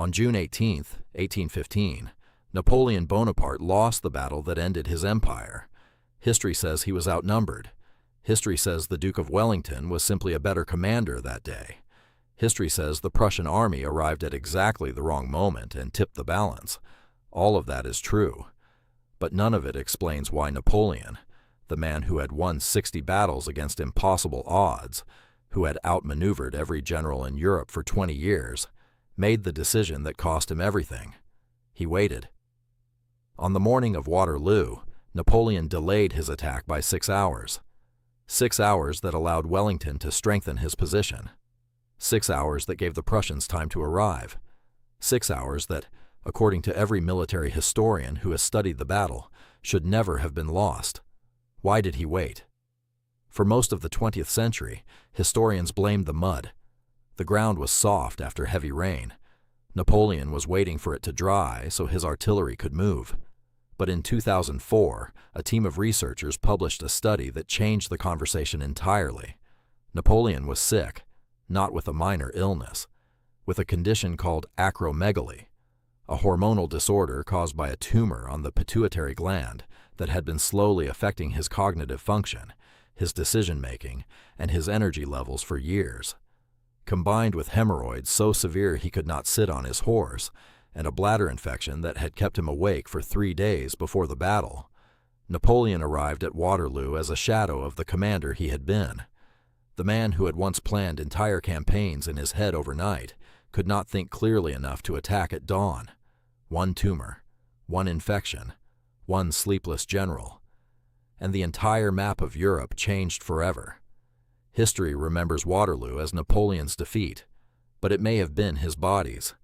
On June 18, 1815, Napoleon Bonaparte lost the battle that ended his empire. History says he was outnumbered. History says the Duke of Wellington was simply a better commander that day. History says the Prussian army arrived at exactly the wrong moment and tipped the balance. All of that is true. But none of it explains why Napoleon, the man who had won 60 battles against impossible odds, who had outmaneuvered every general in Europe for 20 years, made the decision that cost him everything. He waited. On the morning of Waterloo, Napoleon delayed his attack by 6 hours. 6 hours that allowed Wellington to strengthen his position. 6 hours that gave the Prussians time to arrive. 6 hours that, according to every military historian who has studied the battle, should never have been lost. Why did he wait? For most of the 20th century, historians blamed the mud. The ground was soft after heavy rain. Napoleon was waiting for it to dry so his artillery could move. But in 2004, a team of researchers published a study that changed the conversation entirely. Napoleon was sick, not with a minor illness, with a condition called acromegaly, a hormonal disorder caused by a tumor on the pituitary gland that had been slowly affecting his cognitive function, his decision-making, and his energy levels for years. Combined with hemorrhoids so severe he could not sit on his horse, and a bladder infection that had kept him awake for 3 days before the battle, Napoleon arrived at Waterloo as a shadow of the commander he had been. The man who had once planned entire campaigns in his head overnight could not think clearly enough to attack at dawn. One tumor, one infection, one sleepless general, and the entire map of Europe changed forever. History remembers Waterloo as Napoleon's defeat, but it may have been his body's.